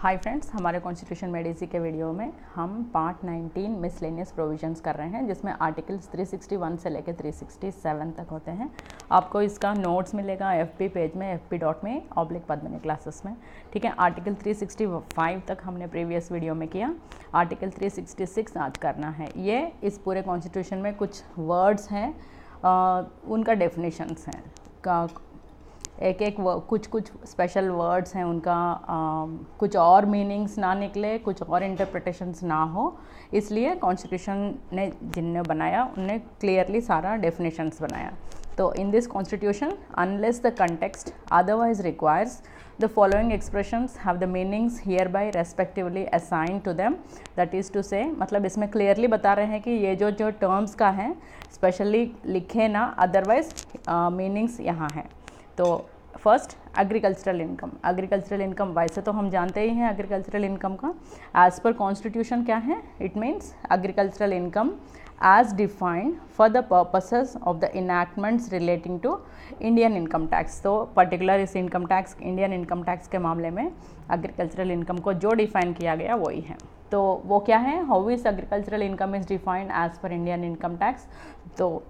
Hi friends, हमारे constitution Medici के video में हम पार्ट 19 मिसलेनियस प्रोविजंस कर रहे हैं, जिसमें आर्टिकल्स 361 से लेकर 367 तक होते हैं। आपको इसका नोट्स मिलेगा एफपी पेज में, fp में /पद्मिनी क्लासेस में। ठीक है, आर्टिकल 365 तक हमने प्रीवियस वीडियो में किया। आर्टिकल 366 आज करना है। ये इस पूरे कॉन्स्टिट्यूशन में कुछ वर्ड्स हैं, उनका डेफिनेशंस हैं का एक कुछ स्पेशल वर्ड्स हैं, उनका कुछ और मीनिंग्स ना निकले, कुछ और इंटरप्रिटेशंस ना हो, इसलिए कॉन्स्टिट्यूशन ने जिनने बनाया उनने क्लियरली सारा डेफिनेशंस बनाया। तो in this constitution unless the context otherwise requires the following expressions have the meanings hereby respectively assign to them. That is to say, मतलब इसमें क्लियरली बता रहे हैं कि ये जो टर्म्स का है स्पेशली लिखे ना, अदरवाइज मीनिंग्स यहाँ हैं। तो first agricultural income. Agricultural income वैसे तो हम जानते ही हैं एग्रीकल्चरल इनकम का। एज पर कॉन्स्टिट्यूशन क्या है? It means agricultural income as defined for the purposes of the enactments relating to Indian income tax. तो पर्टिकुलर इस income tax, Indian income tax के मामले में एग्रीकल्चरल इनकम को जो डिफाइन किया गया वही है। तो वो क्या है? How is agricultural income is defined as per Indian income tax. तो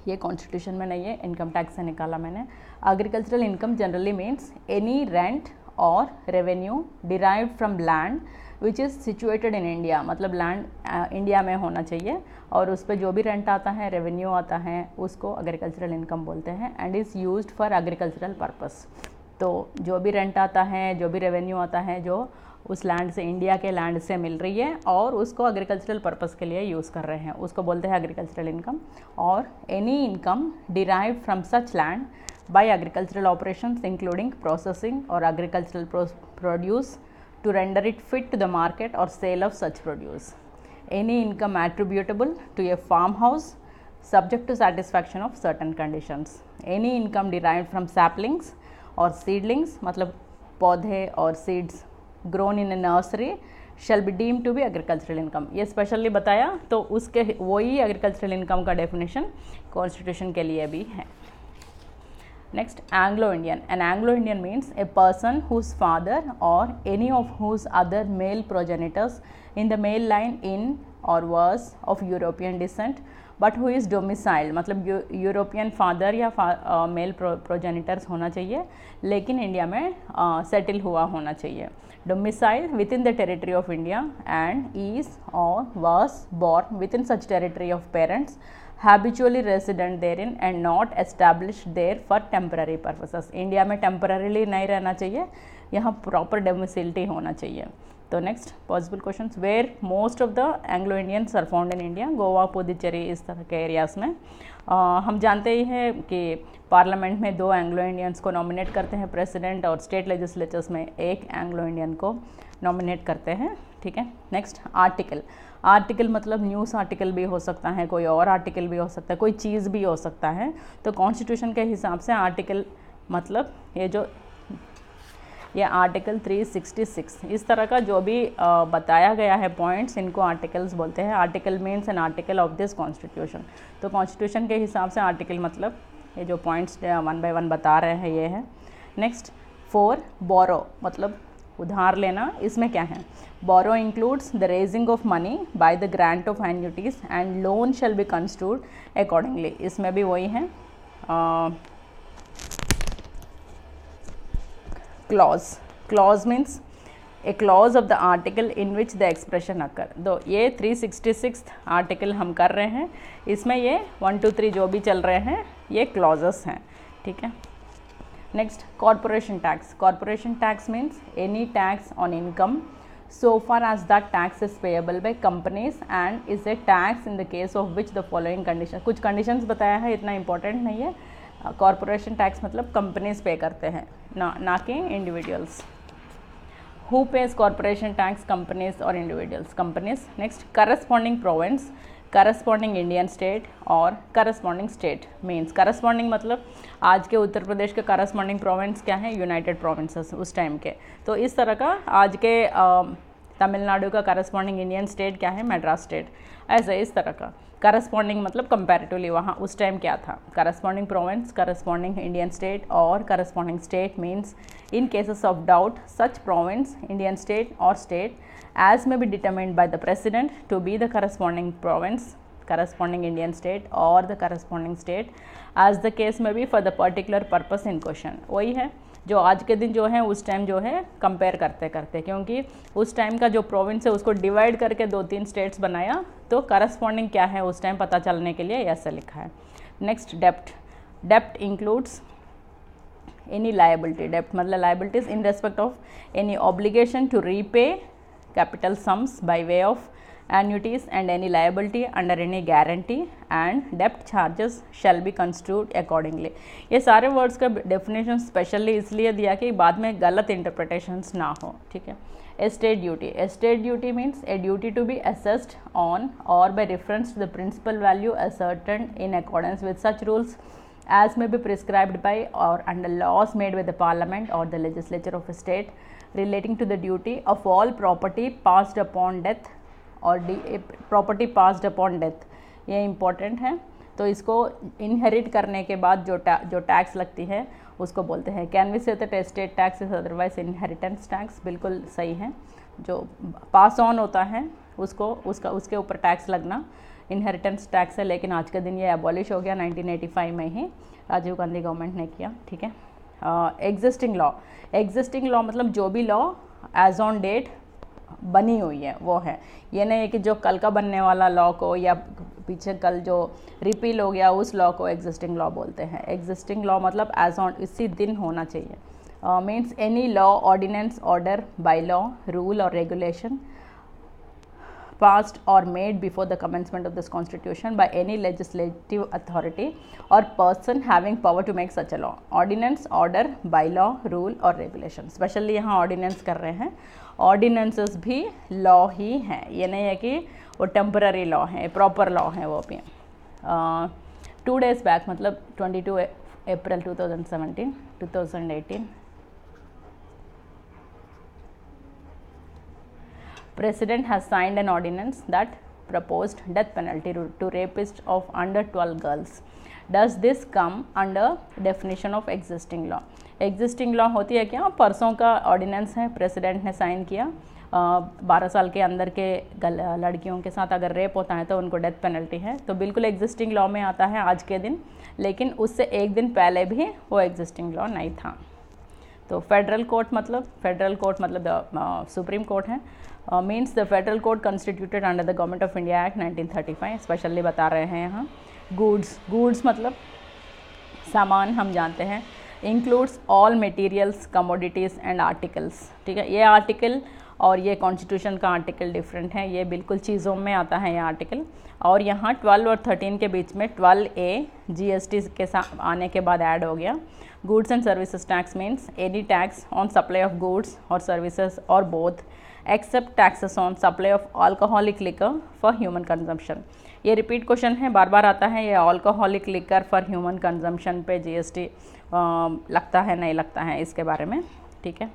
ये कॉन्स्टिट्यूशन में नहीं है, इनकम टैक्स से निकाला मैंने। Agricultural income generally means any rent और revenue derived from land which is situated in India. मतलब लैंड इंडिया में होना चाहिए और उस पर जो भी रेंट आता है, रेवेन्यू आता है, उसको एग्रीकल्चरल इनकम बोलते हैं and is used for agricultural purpose. तो जो भी रेंट आता है, जो भी रेवेन्यू आता है, जो उस लैंड से, इंडिया के लैंड से मिल रही है और उसको एग्रीकल्चरल पर्पस के लिए यूज़ कर रहे हैं, उसको बोलते हैं एग्रीकल्चरल इनकम। और any income derived from such land by agricultural operations including processing और agricultural produce to render it fit to the market और sale of such produce. Any income attributable to a farm house subject to satisfaction of certain conditions. Any income derived from saplings or seedlings, मतलब पौधे और seeds grown in a nursery shall be deemed to be agricultural income। ये specially बताया, तो उसके वही agricultural income का definition constitution के लिए भी है। Next, Anglo-Indian। An Anglo-Indian means a person whose father or any of whose other male progenitors in the male line in or was of European descent but who is domiciled. मतलब European father या male progenitors होना चाहिए, लेकिन India में settle हुआ होना चाहिए। Domiciled within the territory of India and is or was born within such territory of parents habitually resident therein and not established there for temporary purposes. India में temporarily नहीं रहना चाहिए, यहाँ proper domicility होना चाहिए। तो next possible questions, where most of the Anglo Indians are found in India. Goa, Puducherry, इस तरह के एरियाज़ में। हम जानते ही हैं कि पार्लियामेंट में 2 एंग्लो इंडियंस को नॉमिनेट करते हैं प्रेसिडेंट, और स्टेट लेजिस्लेचर्स में 1 एंग्लो इंडियन को नॉमिनेट करते हैं। ठीक है, नेक्स्ट आर्टिकल। आर्टिकल मतलब न्यूज़ आर्टिकल भी हो सकता है, कोई और आर्टिकल भी हो सकता है, कोई चीज़ भी हो सकता है। तो कॉन्स्टिट्यूशन के हिसाब से आर्टिकल मतलब ये आर्टिकल 366, इस तरह का जो भी बताया गया है पॉइंट्स, इनको आर्टिकल्स बोलते हैं। Article means an article of this constitution. तो कॉन्स्टिट्यूशन के हिसाब से आर्टिकल मतलब ये जो पॉइंट्स 1 बाय 1 बता रहे हैं, ये है। नेक्स्ट 4, बोरो मतलब उधार लेना। इसमें क्या है? Borrow includes the raising of money by the grant of annuities and loan shall be construed accordingly. इसमें भी वही है clause means a clause of the article in which the expression occur। तो ये 366 आर्टिकल हम कर रहे हैं, इसमें ये 1 2 3 जो भी चल रहे हैं ये क्लॉजेस हैं। ठीक है, next corporation tax. Corporation tax means any tax on income so far as that tax is payable by companies and is a tax in the case of which the following conditions। कुछ conditions बताया है, इतना important नहीं है। Corporation tax मतलब companies पे करते हैं, ना कि individuals. Who pays corporation tax? Companies और individuals. Companies. Next corresponding province, corresponding Indian state और करस्पॉन्डिंग स्टेट मीन्स, करस्पॉन्डिंग मतलब आज के उत्तर प्रदेश के करस्पॉन्डिंग प्रोविंस क्या है? यूनाइटेड प्रोविंसेस उस टाइम के। तो इस तरह का आज के तमिलनाडु का करस्पॉन्डिंग इंडियन स्टेट क्या है? मद्रास स्टेट। ऐसे इस तरह का करस्पॉन्डिंग मतलब कंपैरेटिवली वहाँ उस टाइम क्या था। Corresponding province, corresponding Indian state और corresponding state means In cases of doubt, such province, Indian state or state as may be determined by the president to be the corresponding province, corresponding Indian state or the corresponding state as the case may be for the particular purpose in question. वही है जो आज के दिन जो है उस time जो है कंपेयर करते करते, क्योंकि उस टाइम का जो प्रोविंस है उसको डिवाइड करके 2-3 स्टेट्स बनाया, तो करस्पॉन्डिंग क्या है उस टाइम पता चलने के लिए ऐसा लिखा है. नेक्स्ट, डेप्ट. डेप्ट इंक्लूड्स एनी लायबिलिटी. डेप्ट मतलब liabilities in respect of any obligation to repay capital sums bye way of annuities and any liability under any guarantee, and debt charges shall be construed accordingly. ये सारे words का definition specially इसलिए दिया कि बाद में गलत इंटरप्रिटेशंस ना हो. ठीक है. Estate duty. Estate duty means a duty to be assessed on or by reference to the principal value ascertained in accordance with such rules as may be prescribed by or under laws made by the parliament or the legislature of a state relating to the duty of all property passed upon death और property passed upon death. ये important है. तो इसको inherit करने के बाद जो tax लगती है उसको बोलते हैं. Can we say that estate tax is otherwise inheritance tax. बिल्कुल सही है. जो पास ऑन होता है उसके ऊपर टैक्स लगना इनहेरिटेंस टैक्स है, लेकिन आज के दिन ये अबॉलिश हो गया 1985 में ही राजीव गांधी गवर्नमेंट ने किया. ठीक है. Existing law. एग्जिस्टिंग लॉ मतलब जो भी लॉ एज ऑन डेट बनी हुई है वो है. ये नहीं है कि जो कल का बनने वाला लॉ को या पीछे कल जो रिपील हो गया उस लॉ को एग्जिस्टिंग लॉ बोलते हैं. एग्जिस्टिंग लॉ मतलब एज ऑन इसी दिन होना चाहिए. Means any law, ordinance, order, bylaw, rule और regulation passed or made before the commencement of this constitution by any legislative authority or person having power to make such a law. Ordinance, order, bylaw, rule और regulation. Specially यहाँ ordinance कर रहे हैं. ordinances भी law ही हैं. ये नहीं है कि वो temporary law है, proper law है वो भी. 2 days back मतलब 22 April 2018 President has signed an ordinance that proposed death penalty to rapists of under 12 girls. Does this come under definition of existing law? Existing law होती है क्या? परसों का ऑर्डिनेंस है, प्रेसिडेंट ने साइन किया. 12 साल के अंदर के लड़कियों के साथ अगर रेप होता है तो उनको डेथ पेनल्टी है. तो बिल्कुल एग्जिस्टिंग लॉ में आता है आज के दिन, लेकिन उससे एक दिन पहले भी वो एग्जिस्टिंग लॉ नहीं था. तो फेडरल कोर्ट मतलब सुप्रीम कोर्ट है. Means the federal court constituted under the government of India act 1935. Specially बता रहे हैं यहाँ. गुड्स मतलब सामान, हम जानते हैं. Includes all materials, commodities and articles. ठीक है. ये आर्टिकल और ये कॉन्स्टिट्यूशन का आर्टिकल डिफरेंट है. ये बिल्कुल चीज़ों में आता है ये आर्टिकल. और यहाँ 12 और 13 के बीच में 12A GST के साथ आने के बाद ऐड हो गया. Goods and services tax means any tax on supply of goods और सर्विसेज और both except taxes on supply of alcoholic liquor for human consumption. ये रिपीट क्वेश्चन है, बार बार आता है. ये alcoholic liquor for human consumption पे GST लगता है नहीं लगता है, इसके बारे में. ठीक है.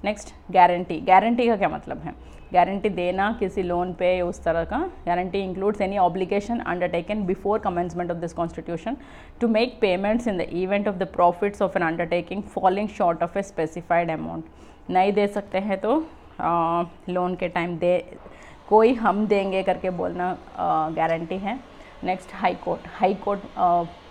Next, guarantee. गारंटी का क्या मतलब है? गारंटी देना किसी लोन पे उस तरह का. Guarantee includes any obligation undertaken before commencement of this constitution to make payments in the event of the profits of an undertaking falling short of a specified amount. नहीं दे सकते हैं तो लोन के टाइम कोई हम देंगे करके बोलना गारंटी है. Next, high court. High court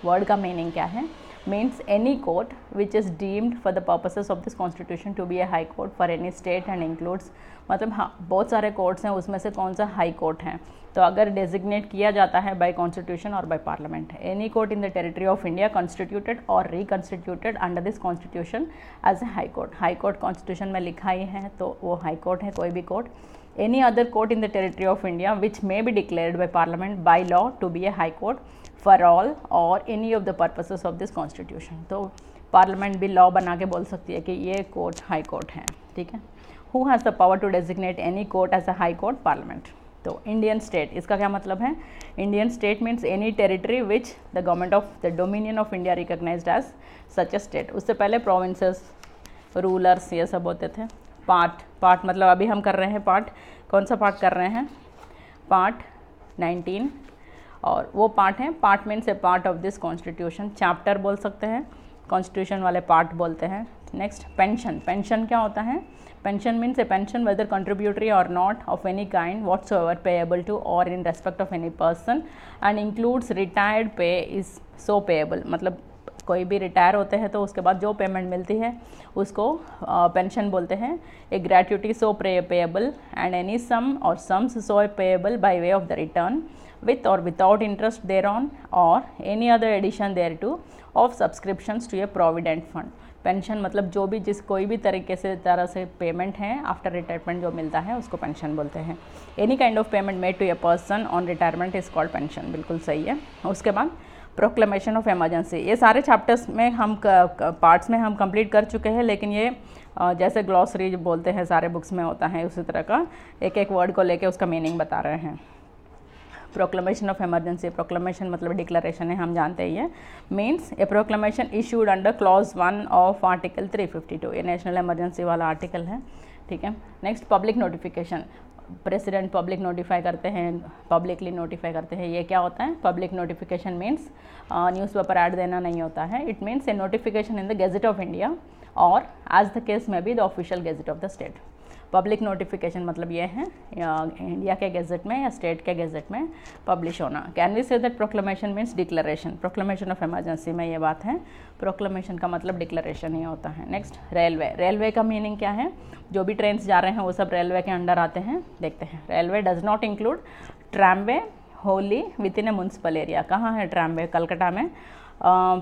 word का मीनिंग क्या है? means any court which is deemed for the purposes of this constitution to be a high court for any state and includes मतलब हाँ बहुत सारे कोर्ट्स हैं, उसमें से कौन सा हाई कोर्ट है. तो अगर डेजिग्नेट किया जाता है by constitution or by parliament. Any court in the territory of India constituted or reconstituted under this constitution as a high court. High court constitution में लिखा ही है तो वो हाई कोर्ट है, कोई भी court. Any other court in the territory of India which may be declared by parliament by law to be a high court for all or any of the purposes of this constitution. तो parliament भी law बना के बोल सकती है कि ये court high court है. ठीक है. Who has the power to designate any court as a high court? Parliament. तो इंडियन स्टेट, इसका क्या मतलब है? Indian state means any territory which the government of the dominion of India recognised as such a state. उससे पहले provinces, rulers, ये सब होते थे. पार्ट मतलब अभी हम कर रहे हैं पार्ट. कौन सा पार्ट कर रहे हैं? पार्ट 19. और वो पार्ट है, part means A part of this constitution. Chapter बोल सकते हैं, कॉन्स्टिट्यूशन वाले पार्ट बोलते हैं. नेक्स्ट पेंशन, पेंशन क्या होता है? Pension means a pension whether contributory or not of any kind whatsoever payable to or in respect of any person and includes retired pay is so payable, मतलब कोई भी retire होते हैं तो उसके बाद जो पेमेंट मिलती है उसको पेंशन बोलते हैं। A gratuity so payable and any sum or sums so payable by way of the return with or without interest thereon or any other addition thereto of subscriptions to a provident fund। Pension मतलब जो भी कोई भी तरह से payment है after retirement जो मिलता है उसको पेंशन बोलते हैं। Any kind of payment made to a person on retirement is called pension, बिल्कुल सही है। उसके बाद प्रोक्लेमेशन ऑफ इमरजेंसी, ये सारे चैप्टर्स में हम पार्ट्स में हम कंप्लीट कर चुके हैं, लेकिन ये जैसे ग्लॉसरी बोलते हैं सारे बुक्स में होता है उसी तरह का एक एक वर्ड को लेके उसका मीनिंग बता रहे हैं। प्रोक्लेमेशन ऑफ इमरजेंसी, प्रोक्लेमेशन मतलब डिक्लेरेशन है, हम जानते ही है। Means A proclamation issued under clause 1 of article 352, ये नेशनल इमरजेंसी वाला आर्टिकल है, ठीक है। Next public notification, president public notify करते हैं, पब्लिकली नोटिफाई करते हैं, ये क्या होता है? Public notification means newspaper ad देना नहीं होता है। It means A notification in the gazette of India और एज द केस में be the official gazette of the state. Public notification मतलब ये है इंडिया के गेजेट में या स्टेट के गेजेट में पब्लिश होना। Can we say that proclamation means declaration, proclamation of emergency में ये बात है, प्रोक्लेमेशन का मतलब डिक्लेरेशन ही होता है। नेक्स्ट रेलवे, रेलवे का मीनिंग क्या है? जो भी ट्रेन्स जा रहे हैं वो सब रेलवे के अंडर आते हैं, देखते हैं। Railway does not include tramway Holi with in A municipal area. कहाँ है ट्रैमवे? कलकत्ता में।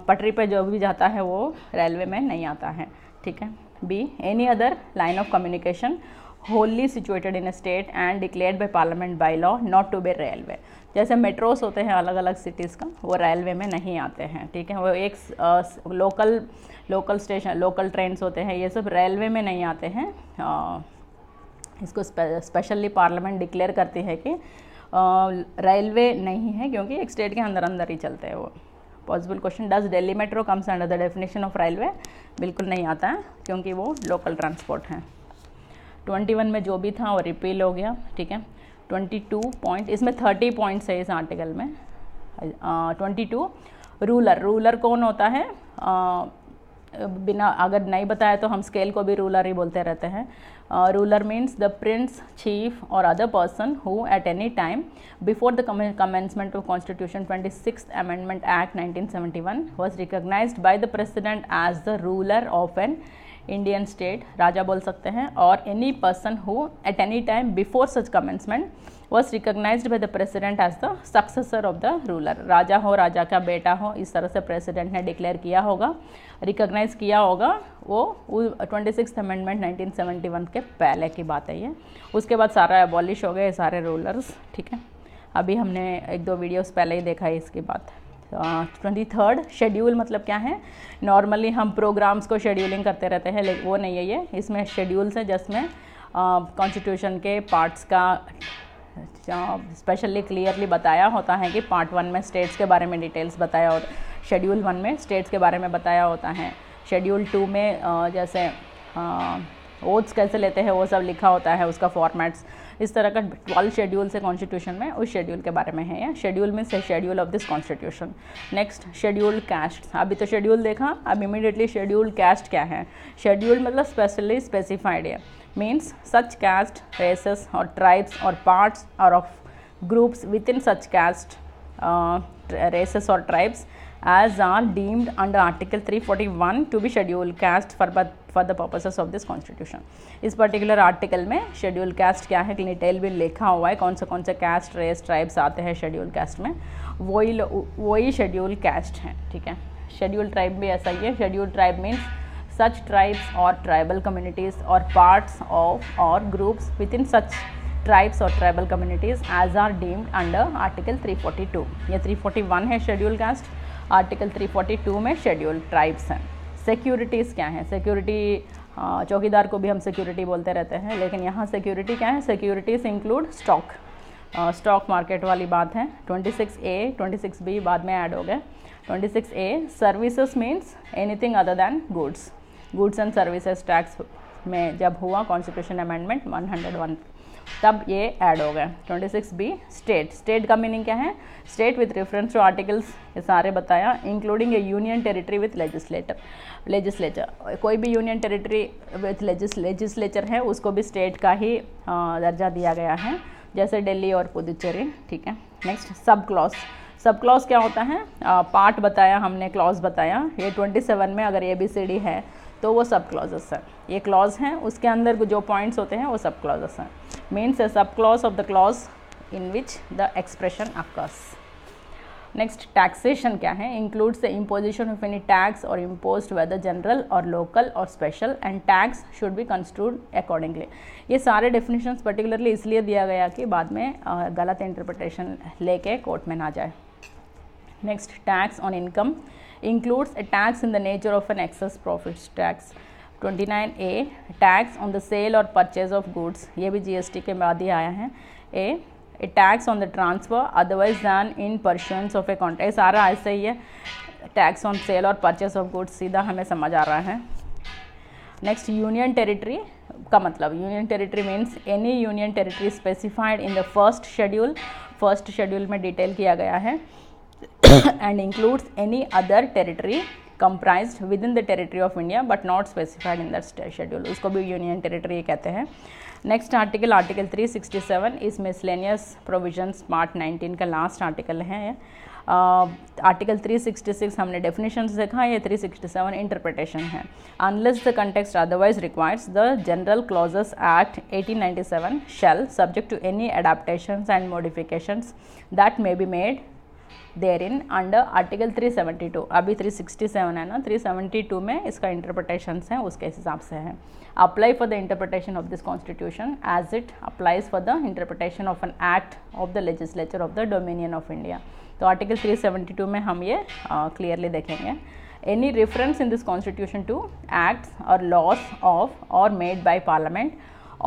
पटरी पे जो भी जाता है वो रेलवे में नहीं आता है, ठीक है। Be any other line of communication wholly situated in a state and declared by parliament by law not to be railway। जैसे मेट्रोस होते हैं अलग अलग सिटीज़ का, वो रेलवे में नहीं आते हैं, ठीक है। वो एक लोकल स्टेशन, लोकल ट्रेन्स होते हैं, ये सब रेलवे में नहीं आते हैं। इसको स्पेशली पार्लियामेंट डिक्लेयर करती है कि रेलवे नहीं है, क्योंकि एक स्टेट के अंदर अंदर ही चलते हैं वो। Possible question, does Delhi metro comes under the definition of railway? बिल्कुल नहीं आता है, क्योंकि वो लोकल ट्रांसपोर्ट है। 21 में जो भी था वो रिपील हो गया, ठीक है। 22 पॉइंट, इसमें 30 पॉइंट्स है इस आर्टिकल में। 22 रूलर, रूलर कौन होता है? बिना अगर नहीं बताया तो हम स्केल को भी रूलर ही बोलते रहते हैं। Ruler means the prince, chief or other person who at any time before the commencement of constitution 26th amendment act 1971 was recognised by the president as the ruler of an Indian state, राजा बोल सकते हैं। और any person who at any time before such commencement was recognised by the president as the successor of the ruler. राजा हो, राजा का बेटा हो, इस तरह से प्रेसिडेंट ने डिक्लेयर किया होगा, रिकग्नाइज किया होगा। वो 26th अमेंडमेंट 1971 के पहले की बात है ये। उसके बाद सारा एबॉलिश हो गए सारे रूलर्स, ठीक है। अभी हमने 1-2 वीडियोस पहले ही देखा है इसकी बात। 23rd शेड्यूल मतलब क्या है? नॉर्मली हम प्रोग्राम्स को शेड्यूलिंग करते रहते हैं, लेकिन वो नहीं है ये। इसमें शेड्यूल्स है जिसमें कॉन्स्टिट्यूशन के पार्ट्स का स्पेशली क्लियरली बताया होता है कि पार्ट 1 में स्टेट्स के बारे में डिटेल्स बताया होता है, शेड्यूल 1 में स्टेट्स के बारे में बताया होता है, शेड्यूल 2 में जैसे ओथ्स कैसे लेते हैं वो सब लिखा होता है, उसका फॉर्मेट्स, इस तरह का 12 शेड्यूल्स है कॉन्स्टिट्यूशन में, उस शेड्यूल के बारे में है ये। शेड्यूल में से schedule of this constitution. Next schedule caste, अभी तो शेड्यूल देखा, अब इमीडिएटली शेड्यूल कास्ट क्या है? शेड्यूल मतलब स्पेशली स्पेसिफाइड है, मीन्स सच कास्ट, रेसेस और ट्राइब्स और पार्ट्स और of groups within such caste, races और tribes as are deemed under article 341 to be scheduled caste for the purposes of this constitution। इस particular article में schedule caste क्या है detail भी लिखा हुआ है, कौन से कास्ट, रेस, ट्राइब्स आते हैं शेड्यूल कास्ट में, वही शेड्यूल कास्ट है, ठीक है। शेड्यूल ट्राइब भी ऐसा ही है। Schedule tribe means such tribes or tribal communities or parts of or groups within such tribes or tribal communities as are deemed under article 342। ये 341 है शेड्यूल कास्ट, आर्टिकल 342 में शेड्यूल ट्राइब्स हैं। Securities क्या है? Security, चौकीदार को भी हम सिक्योरिटी बोलते रहते हैं, लेकिन यहाँ सिक्योरिटी क्या है? Securities include stock, stock market वाली बात है। 26A 26B बाद में ऐड हो गए। 26A services means anything other than goods, goods and services tax में जब हुआ कॉन्स्टिट्यूशन अमेंडमेंट 101 तब ये ऐड हो गए। 26B state. स्टेट का मीनिंग क्या है? State with reference to articles, ये सारे बताया, including a union territory with legislature. कोई भी यूनियन टेरिटरी विथ लेजिस्लेचर है उसको भी स्टेट का ही दर्जा दिया गया है, जैसे दिल्ली और पुदुचेरी। ठीक है। Next sub clause. Sub clause क्या होता है? पार्ट बताया हमने, क्लॉज बताया। ये 27 में अगर ABCD है तो वो सब क्लॉजेस है। ये क्लॉज हैं, उसके अंदर जो पॉइंट्स होते हैं वो सब क्लॉजेस हैं। Means A sub clause of the clause in which the expression occurs. Next taxation क्या है? Includes the imposition of any tax और इम्पोज्ड वेदर जनरल और लोकल और special, and tax should be construed accordingly. ये सारे definitions particularly इसलिए दिया गया कि बाद में गलत इंटरप्रिटेशन लेके कोर्ट में ना जाए। Next tax on income includes a tax in the nature of an excess profits tax. 29A tax on the sale or purchase of goods, ये भी GST के बाद ही आया है। A tax on the transfer otherwise than in pursuance of a contract, ये सारा ऐसे ही है। टैक्स ऑन सेल और परचेस ऑफ गुड्स सीधा हमें समझ आ रहा है। नेक्स्ट यूनियन टेरिटरी का मतलब, union territory means any union territory specified in the first schedule. First schedule में डिटेल किया गया है। and includes any other territory comprised within the territory of India but not specified in that schedule, उसको भी union territory कहते हैं। Next article 367 इस miscellaneous provisions part 19 का लास्ट आर्टिकल है। आर्टिकल 366 हमने डेफिनेशन देखा, ये 367 इंटरप्रिटेशन है। Unless the context otherwise requires the general clauses act 1897 shall subject to any adaptations and modifications that may be made therein under article 372। अभी 367 है ना, 372 में इसका इंटरप्रिटेशंस हैं उसके हिसाब से है। Apply for the interpretation of this constitution as it applies for the interpretation of an act of the legislature of the dominion of India. तो आर्टिकल 372 में हम ये क्लियरली देखेंगे। Any reference in this constitution to acts और laws of और made by parliament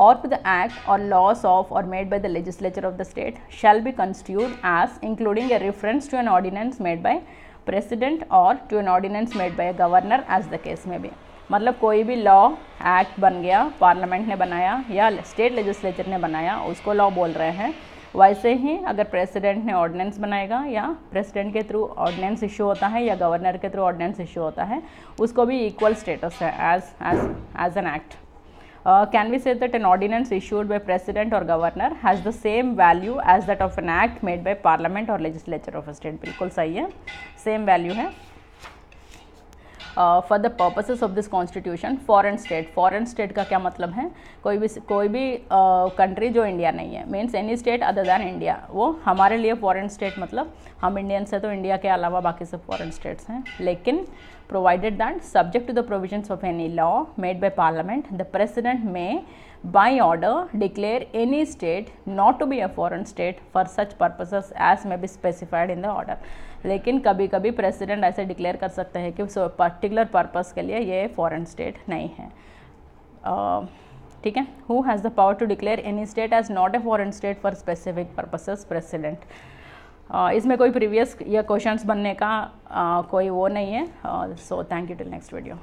or to the act or laws of or made by the legislature of the state shall be construed as including a reference to an ordinance made by president or to an ordinance made by a governor as the case may be। मतलब कोई भी law act बन गया, parliament ने बनाया या state legislature ने बनाया, उसको लॉ बोल रहे हैं। वैसे ही अगर प्रेसिडेंट ने ऑर्डिनेंस बनाएगा या प्रेसिडेंट के थ्रू ऑर्डिनेंस इशू होता है या गवर्नर के थ्रू ऑर्डिनेंस इशू होता है, उसको भी इक्वल स्टेटस है as an act. Can we say that an ordinance issued by president or governor has the same value as that of an act made by parliament or legislature of a state? बिल्कुल सही है, same value है। For the purposes of this constitution foreign state का क्या मतलब है? कोई भी कंट्री जो इंडिया नहीं है, means any state other than India, वो हमारे लिए फॉरेन स्टेट मतलब हम इंडियंस है तो इंडिया के अलावा बाकी सब फॉरेन स्टेट्स हैं। लेकिन provided that subject to the provisions of any law made by parliament, the president may by order declare any state not to be a foreign state for such purposes as may be specified in the order। लेकिन कभी कभी president ऐसे declare कर सकते हैं कि particular purpose के लिए ये फॉरेन स्टेट नहीं है। ठीक है। Who has the power to declare any state as not a foreign state for specific purposes? President. इसमें कोई प्रीवियस या क्वेश्चंस बनने का कोई वो नहीं है। So thank you till next video.